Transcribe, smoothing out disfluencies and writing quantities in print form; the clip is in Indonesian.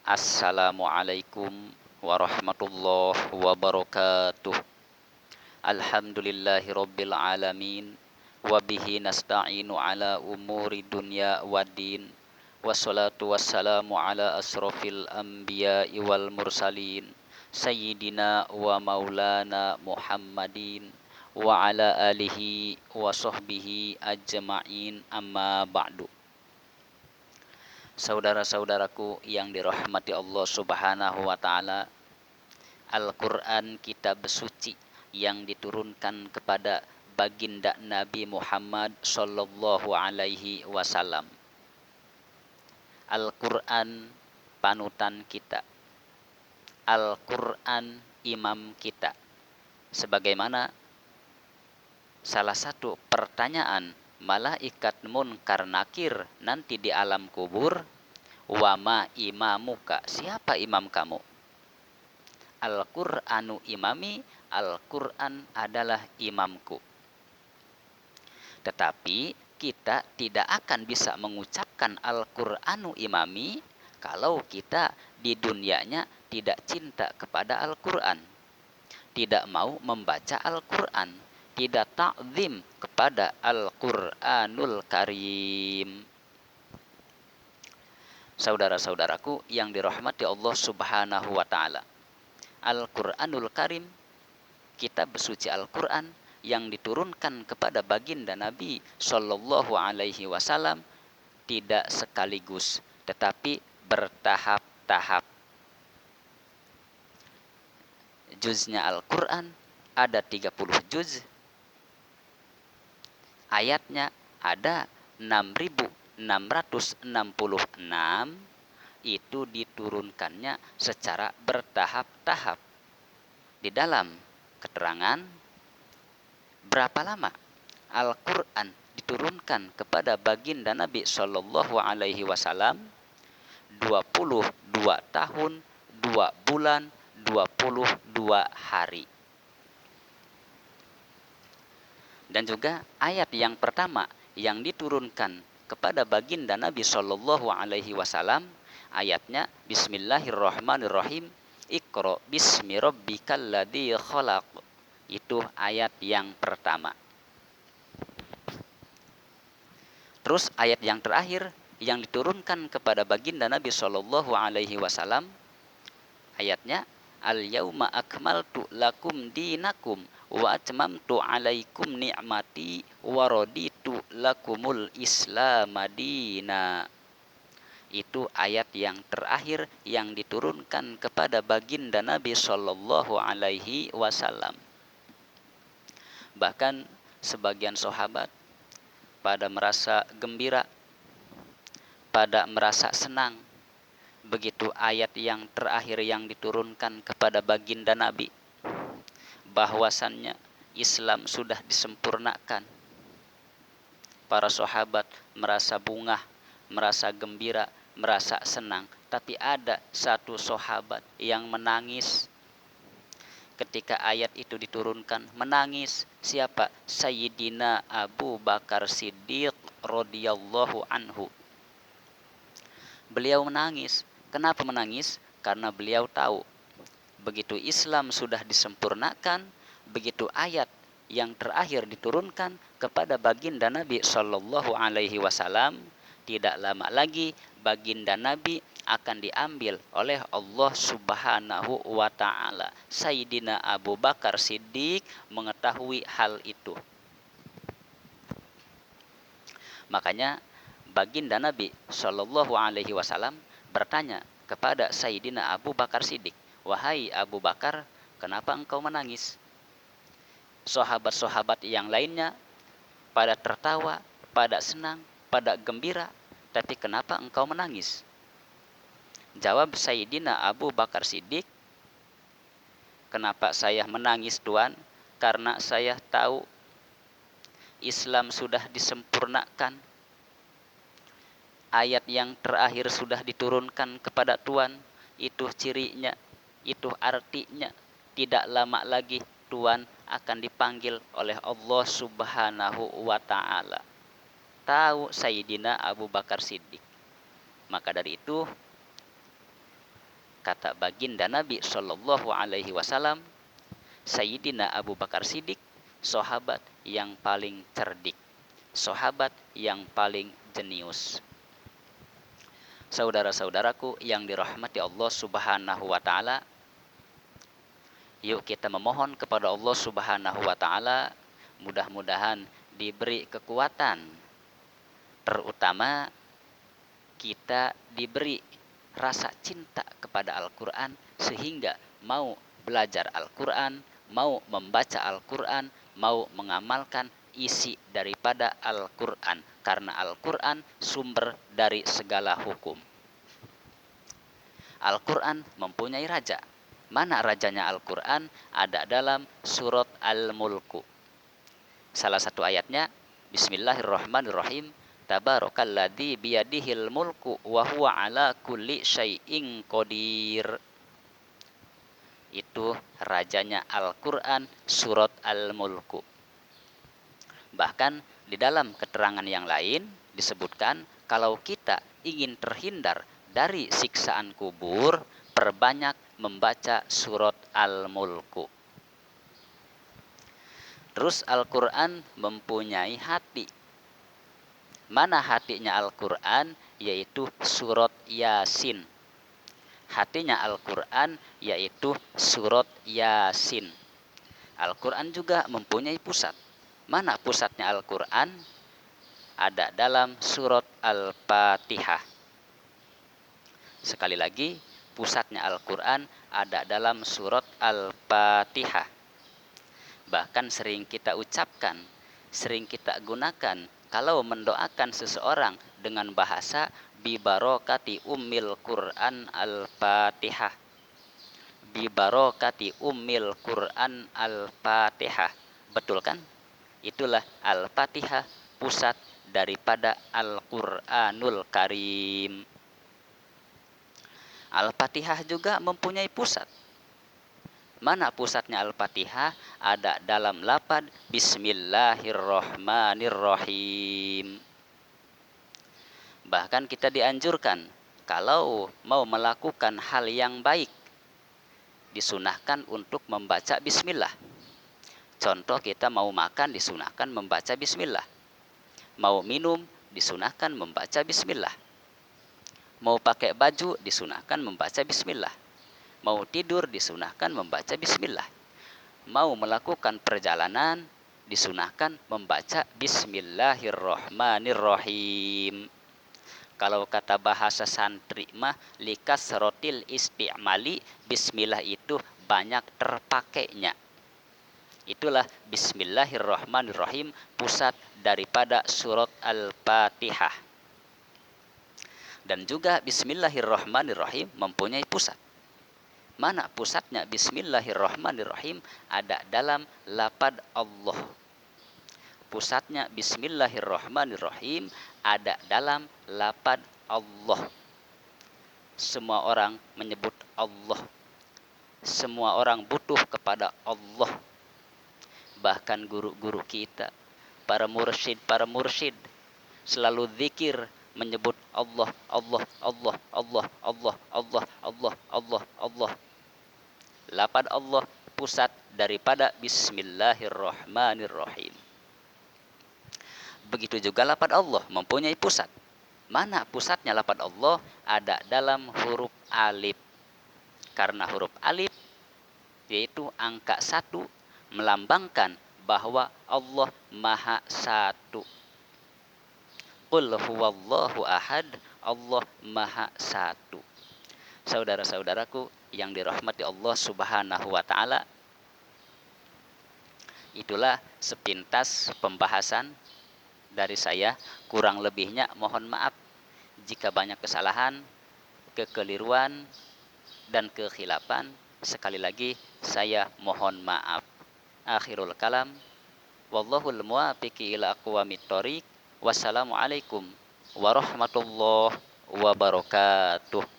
Assalamualaikum warahmatullahi wabarakatuh. Alhamdulillahi rabbil alamin. Wabihi nasta'inu ala umuri dunya waddin. Wassalatu wassalamu ala asrofil anbiya'i wal mursalin Sayyidina wa maulana Muhammadin wa ala alihi wa sahbihi ajma'in, amma ba'du. Saudara-saudaraku yang dirahmati Allah Subhanahu wa taala, Al-Qur'an kitab suci yang diturunkan kepada baginda Nabi Muhammad sallallahu alaihi wasallam. Al-Qur'an panutan kita. Al-Qur'an imam kita. Sebagaimana salah satu pertanyaan malaikat munkar nakir nanti di alam kubur, wama imamuka, siapa imam kamu? Al-Qur'anu imami, Al-Qur'an adalah imamku. Tetapi kita tidak akan bisa mengucapkan Al-Qur'anu imami kalau kita di dunianya tidak cinta kepada Al-Qur'an, tidak mau membaca Al-Qur'an, tidak ta'zim kepada Al-Qur'anul Karim. Saudara-saudaraku yang dirahmati Allah Subhanahu wa taala, Al-Qur'anul Karim, kitab suci Al-Qur'an yang diturunkan kepada baginda Nabi sallallahu alaihi wasallam tidak sekaligus tetapi bertahap-tahap. Juznya Al-Qur'an ada 30 juz. Ayatnya ada 6.666, itu diturunkannya secara bertahap-tahap. Di dalam keterangan berapa lama Al-Qur'an diturunkan kepada baginda Nabi sallallahu alaihi wasallam? 22 tahun, 2 bulan, 22 hari. Dan juga ayat yang pertama yang diturunkan kepada baginda Nabi sallallahu alaihi wasallam, ayatnya Bismillahirrahmanirrahim, Iqra bismi rabbikal ladzi khalaq. Itu ayat yang pertama. Terus ayat yang terakhir yang diturunkan kepada baginda Nabi sallallahu alaihi wasallam, ayatnya Al-yauma akmaltu lakum dinakum wa atmamtu alaikum ni'mati wa raditu lakumul Islam madina. Itu ayat yang terakhir yang diturunkan kepada baginda Nabi sallallahu alaihi wasallam. Bahkan sebagian sahabat pada merasa gembira, pada merasa senang begitu ayat yang terakhir yang diturunkan kepada baginda Nabi, bahwasannya Islam sudah disempurnakan. Para sahabat merasa bungah, merasa gembira, merasa senang. Tapi ada satu sahabat yang menangis ketika ayat itu diturunkan. Menangis. Siapa? Sayyidina Abu Bakar Siddiq radhiyallahu anhu. Beliau menangis. Kenapa menangis? Karena beliau tahu begitu Islam sudah disempurnakan, begitu ayat yang terakhir diturunkan kepada baginda Nabi sallallahu alaihi wasallam, tidak lama lagi baginda Nabi akan diambil oleh Allah Subhanahu wa taala. Sayyidina Abu Bakar Siddiq mengetahui hal itu. Makanya baginda Nabi sallallahu alaihi wasallam bertanya kepada Sayyidina Abu Bakar Siddiq, "Wahai Abu Bakar, kenapa engkau menangis?" Sahabat-sahabat yang lainnya pada tertawa, pada senang, pada gembira, tapi kenapa engkau menangis? Jawab Sayyidina Abu Bakar Siddiq, "Kenapa saya menangis, Tuan? Karena saya tahu Islam sudah disempurnakan. Ayat yang terakhir sudah diturunkan kepada Tuan. Itu cirinya, itu artinya. Tidak lama lagi Tuan akan dipanggil oleh Allah Subhanahu wa ta'ala." Tahu Sayyidina Abu Bakar Siddiq. Maka dari itu kata baginda Nabi Shallallahu Alaihi Wasallam, Sayyidina Abu Bakar Siddiq, sahabat yang paling cerdik, sahabat yang paling jenius. Saudara-saudaraku yang dirahmati Allah Subhanahu wa taala, yuk kita memohon kepada Allah Subhanahu wa taala mudah-mudahan diberi kekuatan, terutama kita diberi rasa cinta kepada Al-Qur'an sehingga mau belajar Al-Qur'an, mau membaca Al-Qur'an, mau mengamalkan isi daripada Al-Qur'an, karena Al-Qur'an sumber dari segala hukum. Al-Qur'an mempunyai raja. Mana rajanya Al-Qur'an? Ada dalam surat Al-Mulku. Salah satu ayatnya, Bismillahirrahmanirrahim, Tabarakalladzi biyadihil mulku wa huwa ala kulli syai'in qadir. Itu rajanya Al-Qur'an, surat Al-Mulku. Bahkan di dalam keterangan yang lain disebutkan kalau kita ingin terhindar dari siksaan kubur, perbanyak membaca surat Al-Mulku. Terus Al-Qur'an mempunyai hati. Mana hatinya Al-Qur'an? Yaitu surat Yasin. Hatinya Al-Qur'an yaitu surat Yasin. Al-Qur'an juga mempunyai pusat. Mana pusatnya Al-Qur'an? Ada dalam surat Al-Fatihah. Sekali lagi, pusatnya Al-Qur'an ada dalam surat Al-Fatihah. Bahkan sering kita ucapkan, sering kita gunakan kalau mendoakan seseorang dengan bahasa bibarokati ummil Qur'an Al-Fatihah. Bibarokati ummil Qur'an Al-Fatihah. Betul kan? Itulah Al-Fatihah, pusat daripada Al-Qur'anul Karim. Al-Fatihah juga mempunyai pusat. Mana pusatnya Al-Fatihah? Ada dalam lafaz Bismillahirrahmanirrahim. Bahkan kita dianjurkan kalau mau melakukan hal yang baik, disunahkan untuk membaca bismillah. Contoh, kita mau makan disunahkan membaca bismillah. Mau minum disunahkan membaca bismillah. Mau pakai baju disunahkan membaca bismillah. Mau tidur disunahkan membaca bismillah. Mau melakukan perjalanan disunahkan membaca Bismillahirrahmanirrahim. Kalau kata bahasa santri mah likasrotil isti'mali, bismillah itu banyak terpakainya. Itulah Bismillahirrahmanirrahim, pusat daripada surat Al-Fatihah. Dan juga Bismillahirrahmanirrahim mempunyai pusat. Mana pusatnya Bismillahirrahmanirrahim? Ada dalam lafaz Allah. Pusatnya Bismillahirrahmanirrahim ada dalam lafaz Allah. Semua orang menyebut Allah. Semua orang butuh kepada Allah. Bahkan guru-guru kita, para mursyid selalu zikir menyebut Allah, Allah, Allah, Allah, Allah, Allah, Allah, Allah, Allah. Lafaz Allah pusat daripada Bismillahirrahmanirrahim. Begitu juga lafaz Allah mempunyai pusat. Mana pusatnya lafaz Allah? Ada dalam huruf alif. Karena huruf alif yaitu angka 1 melambangkan bahwa Allah Maha Satu. Qul huwallahu ahad, Allah Maha Satu. Saudara-saudaraku yang dirahmati Allah Subhanahu wa taala, itulah sepintas pembahasan dari saya. Kurang lebihnya mohon maaf jika banyak kesalahan, kekeliruan, dan kekhilafan. Sekali lagi saya mohon maaf. Akhirul kalam, wallahul muwaffiq ila aqwamit thoriq. Wassalamualaikum warahmatullahi wabarakatuh.